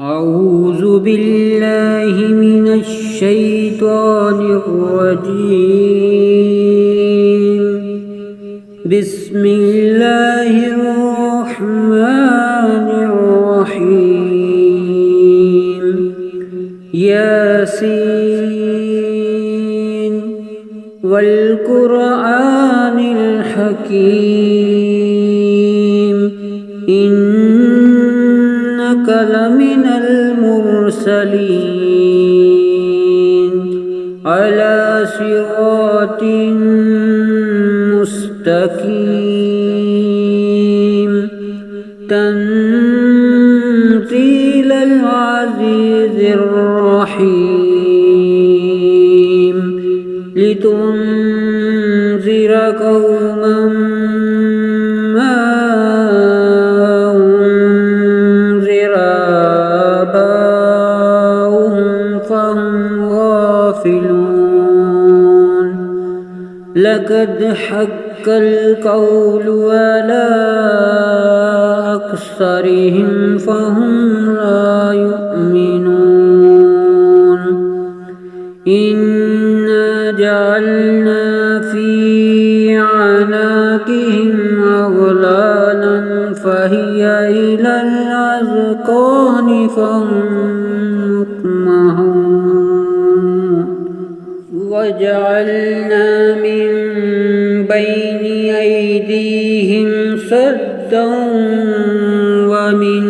أعوذ بالله من الشيطان الرجيم. بسم الله الرحمن الرحيم. ياسين والقرآن الحكيم إنك لمن المرسلين على صراط مستقيم تنزيل العزيز الرحيم لتنذر قوما ما أنذر آباؤهم فهم غافلون. لقد حق القول على أكثرهم فهم لا يؤمنون. إنا جعلنا في أعناقهم أغلالا فهي إلى الأذقان فهم مقمحون. وجعلنا من بين أيديهم سدا ومن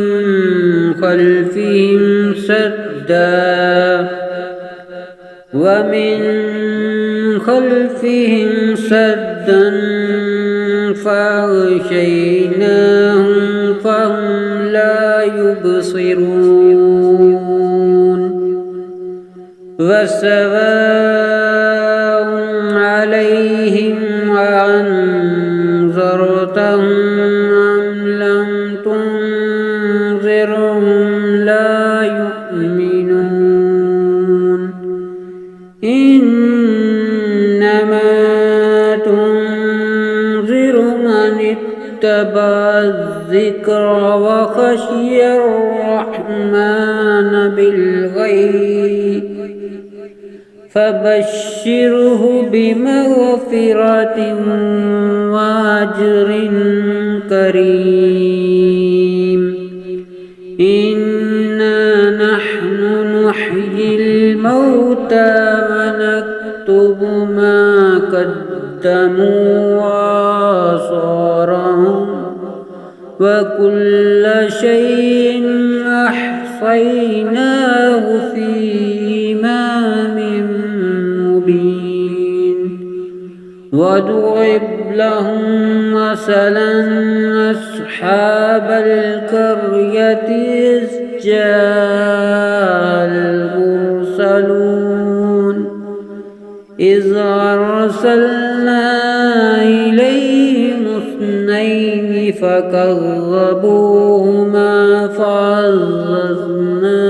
خلفهم سدا فأغشيناهم فهم لا يبصرون. وسواء عليهم أأنذرتهم أم لم تنذرهم لا يؤمنون. إنما تنذر من اتبع الذكر وخشي الرحمن بالغيب فبشره بمغفرة وأجر كريم. إنا نحن نحيي الموتى ونكتب ما قدموا وآثارهم وكل شيء أحصيناه في إمام مبين. واضرب لهم مثلا أصحاب القرية إذ جاء المرسلون إذ أرسلنا إليهم اثنين فكذبوهما فعززنا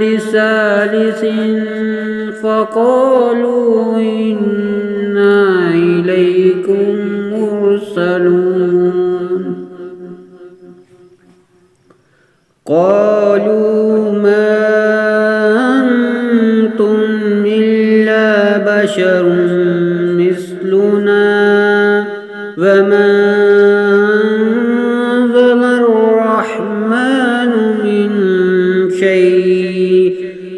بثالث فقالوا إنا إليكم مرسلون. قالوا ما أنتم إلا بشر مثلنا وما أنزل الرحمن من شيء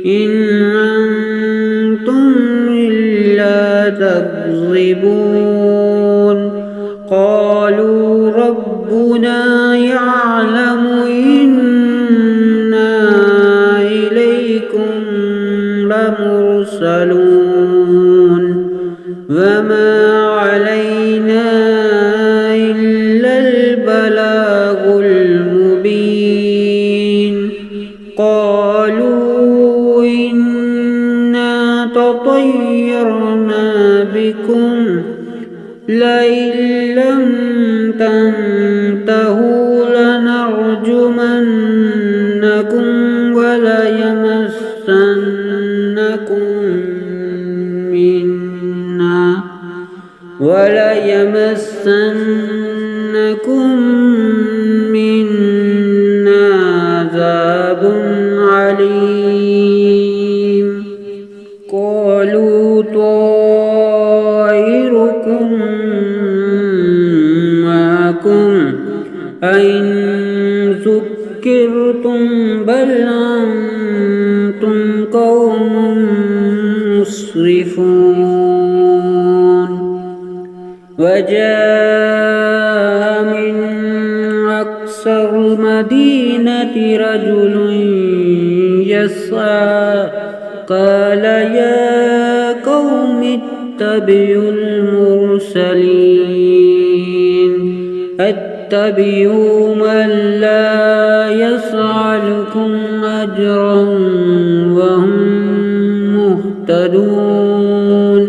إن أنتم إلا تكذبون. قالوا ربنا يعلم إنا إليكم لمرسلون وما علينا إلا البلاغ المبين. قالوا إنا تطيرنا بكم لئن لم تنتهوا لنرجمنكم وليمسنكم منا عذاب عليم قالوا طائركم معكم أئن ذكرتم بل أنتم قوم مسرفون وجاء من أقصى المدينة رجل يسعى قال يا قوم اتبعوا المرسلين اتبعوا من لا يسألكم أجرا وهم مهتدون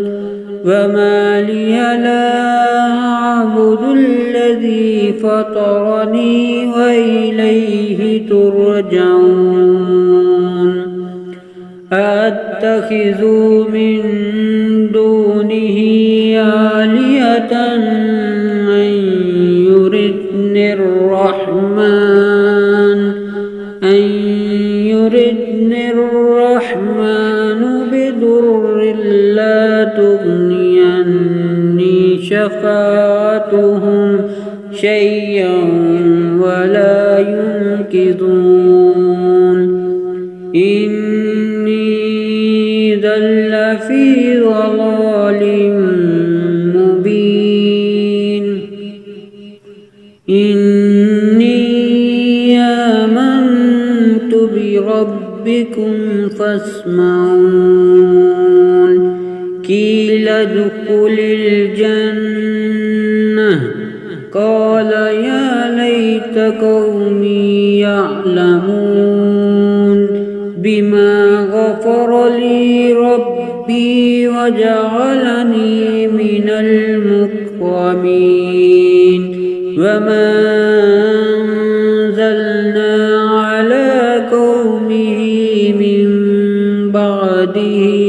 وما لي لا أعبد الذي فطرني وإليه ترجعون أأتخذ من دونه آلهة أن يردني الرحمن بضر لا تغني عني شفاعتهم شيئا ولا ينقذون إني إذا لفي ضلال مبين إني آمنت بربكم فاسمعون قيل ادخل الجنة قال يا ليت قومي يعلمون بما غفر لي ربي وجعلني من المكرمين وما أنزلنا على قومه من بعده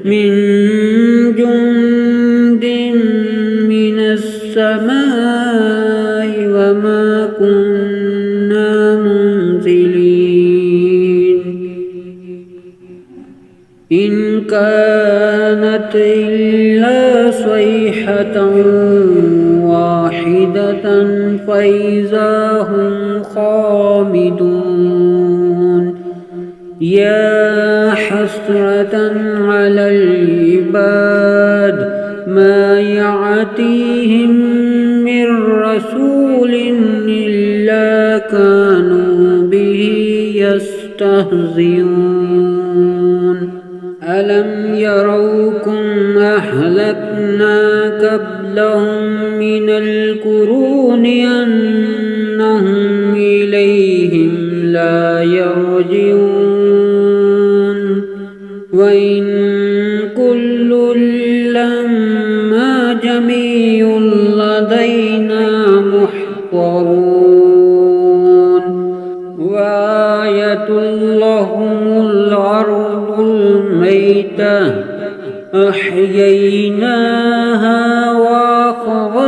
من جند من السماء وما كنا منزلين إن كانت إلا صيحة واحدة فإذا هم خامدون يا حسرة على العباد ما يأتيهم من رسول إلا كانوا به يستهزئون ألم يروكم أهلكنا قبلهم من القرون أنهم إليهم لا يرجعون وإن كل لما جميع لدينا محضرون وآية لهم الأرض الميتة أحييناها وأخرجناها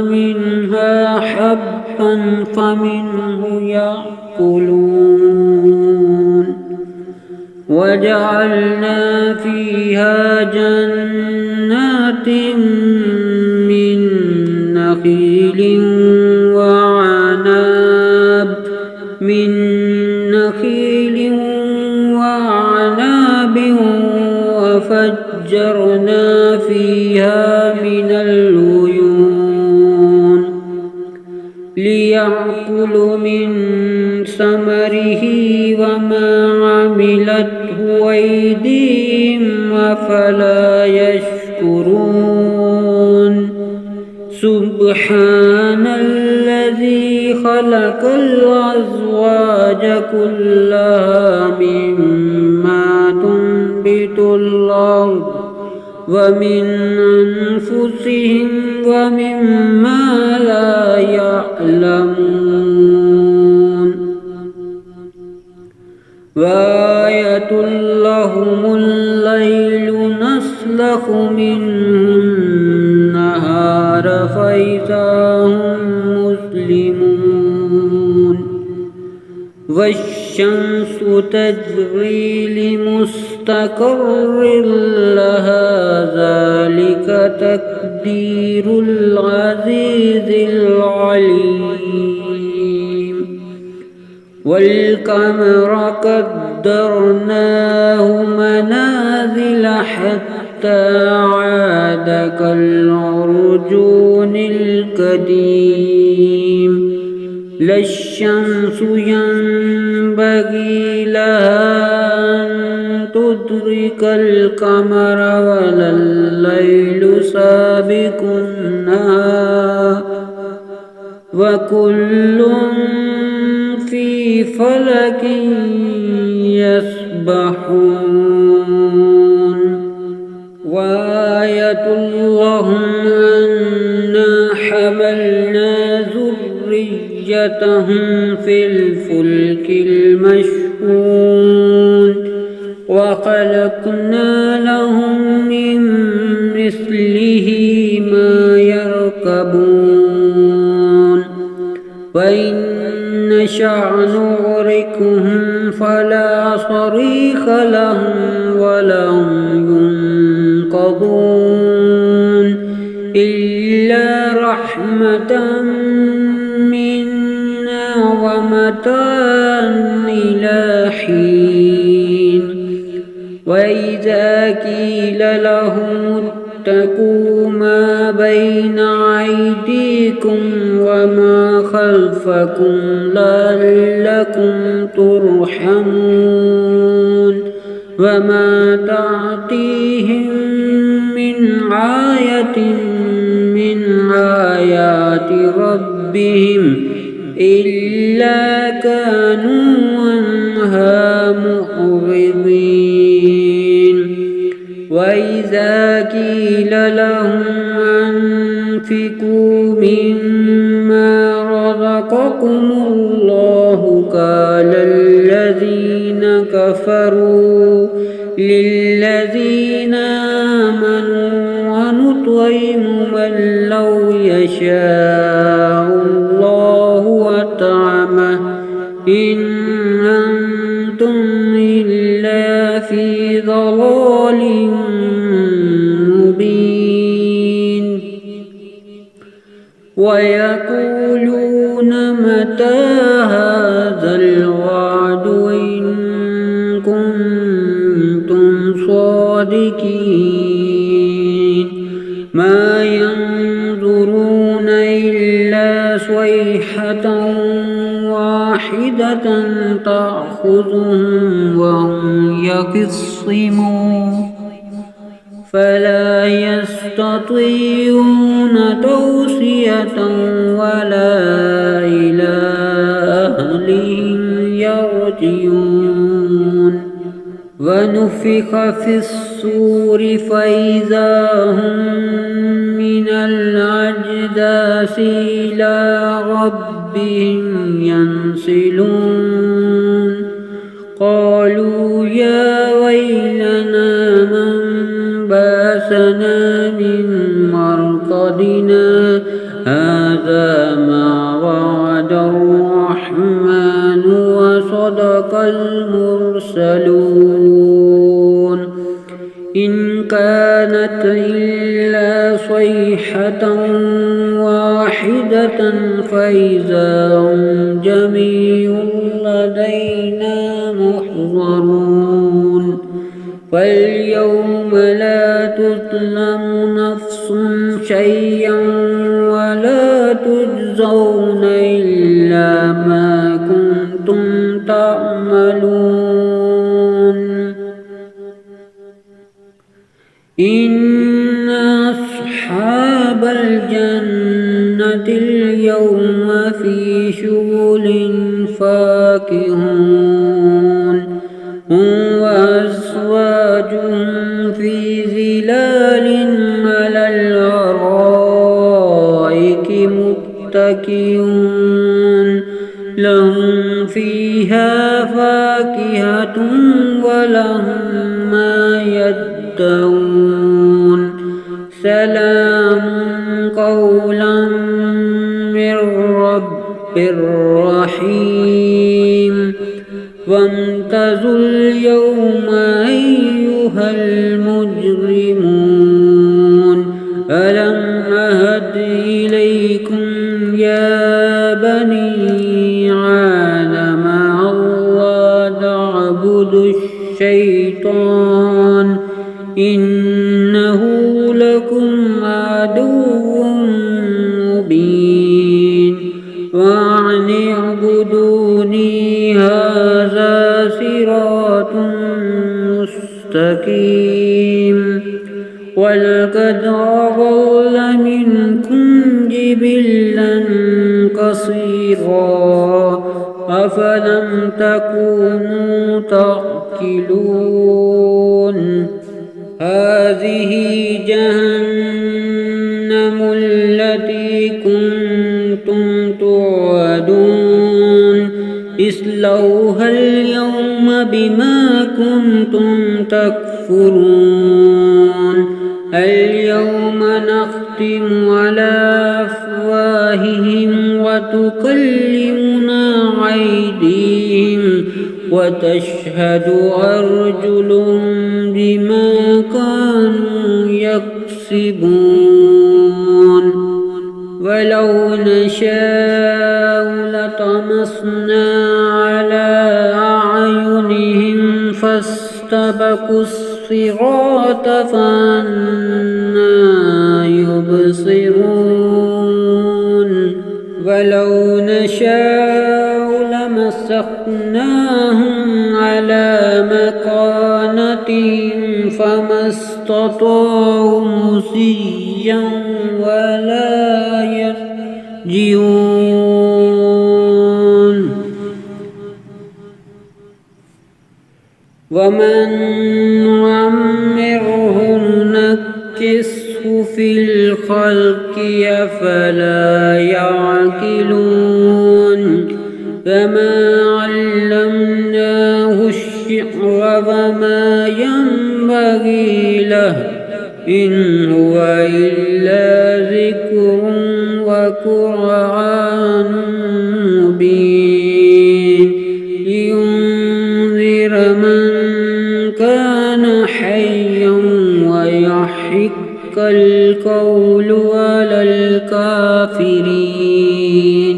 منها حبا فمنه يأكلون وجعلنا فيها جنات من نخيل وعناب وفجرنا فيها من العيون ليأكلوا من ثمره وما عملته أيديهم أفلا يشكرون سبحان الذي خلق الأزواج كلها مما تنبت الأرض ومن أنفسهم ومما لا يعلمون وآية لهم الليل نسلخ منه والشمس تجري لمستقر لها ذلك تقدير العزيز العليم والقمر قدرناه منازل حتى عاد كالعرجون القديم لا الشمس ينبغي لها أن تدرك القمر ولا الليل سابق النهار وكل في فلك يسبحون وآية لهم أنا حملنا ذريتهم في الفلك المشحون وخلقنا لهم من مثله ما يركبون وإن نشأ نغرقهم فلا صريخ لهم ولا هم ينقذون إلا رحمة منا ومتاعا إلى حين وإذا قيل لهم اتقوا ما بين أيديكم وما خلفكم لعلكم ترحمون وما تأتيهم من آية من آيات ربهم إلا كانوا عنها معرضين وإذا قيل لهم أنفقوا مما رزقكم الله قال الذين كفروا للذين آمنوا ونطعم من لو يشاء الله أطعمه إن أنتم إلا في ضلال مبين ويقولون متى هذا الوعد إن كنتم صادقين ما ينظرون إلا صيحة واحدة تأخذهم وهم يخصمون فلا يستطيعون توصية ولا إلى أهلهم يرجعون ونفخ في الصور فإذا هم من الأجداث إلى ربهم ينسلون قالوا يا ويلنا من باسنا من مرقدنا هذا ما وعد الرحمن وصدق المرسلون إن كانت إلا صيحة واحدة فإذا هم جميع لدينا محضرون فاليوم لا تظلم نفس شيئا ولا تجزون إلا ما كنتم تعملون إن أصحاب الجنة اليوم في شغل فاكهون هم وأزواجهم في ظلال على الأرائك متكئون لهم فيها فاكهة ولهم ما يدعون سلام قولا من رب رحيم فامتازوا اليوم أيها المجرمون ألم أهد إليكم يا بني آدم ألا تعبدوا الشيطان إنه لكم عدو مبين وأن اعبدوني هذا صراط مستقيم ولقد أضل منكم جبلا كثيرا أفلم تكونوا تعقلون هذه جهنم التي كنتم توعدون اصلوها اليوم بما كنتم تكفرون اليوم نختم على أفواههم وتكلمنا أيديهم وتشهد أرجلهم بما كانوا يكسبون ولو نشاء لطمسنا على أعينهم فاستبقوا الصراط فأنى يبصرون ولو نشاء لمسخناهم على مكانتهم فما استطاعوا مصيا ولا يرجعون ومن نعمره ننكسه في الخلق أفلا يعقلون فما علمناه الشعر وما ينبغي له إن هو إلا ذكر وقرآن مبين لينذر من كان حيا ويحق القول على الكافرين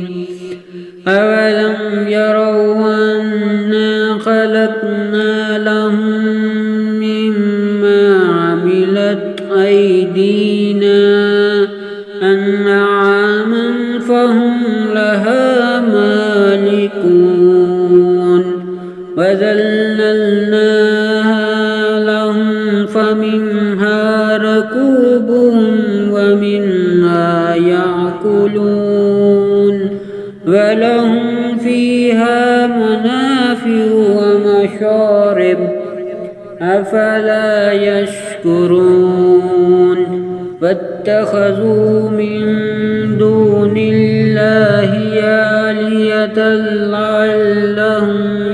أولم يروا أنا خلقنا لهم مما عملت أيدينا أنعاما فهم لها مالكون وذللناها لهم فمنها ركوبهم ومنها يأكلون ولهم فيها منافع ومشارب أفلا يشكرون واتخذوا من دون الله آلهة لعلهم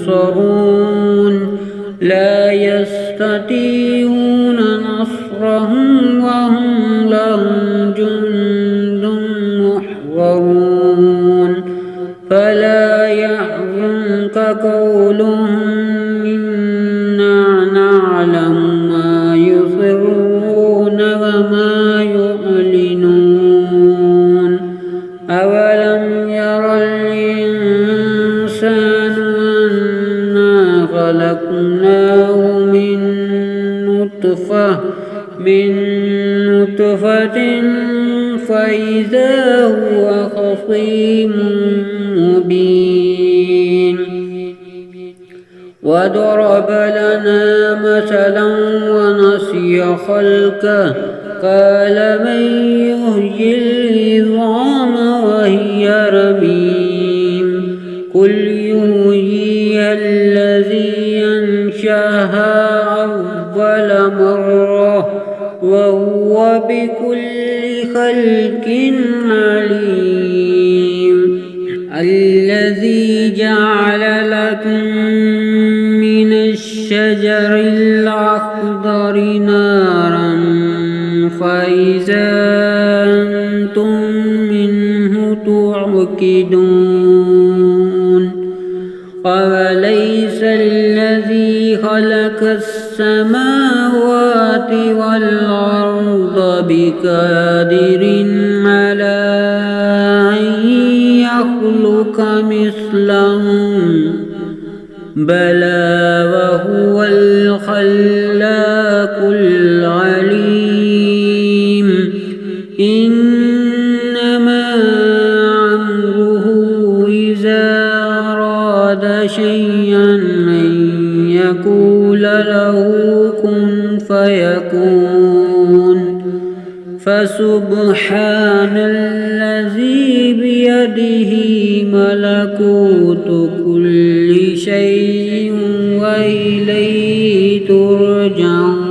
ينصرون لا يستطيعون نصرهم وهم لهم جند محضرون فلا يحزنك قولهم إنا نعلم ما يسرون وما يعلنون أولم ير الإنسان أنا خلقناه من نطفة فإذا هو خصيم مبين وضرب لنا مثلا ونسي خلقه قال من يحيي العظام وهي رميم قل يحييها الذي أنشأها أول مرة وهو بكل خلق عليم الذي جعل لكم من الشجر الأخضر نارا فإذا أنتم منه توقدون أوليس السماوات والأرض بقادر على أن يخلق مثلهم بلى وهو الخلاق العليم إنما أمره إذا أراد شيئا أن يقول له كن فيكون فسبحان الذي بيده ملكوت كل شيء وإليه ترجعون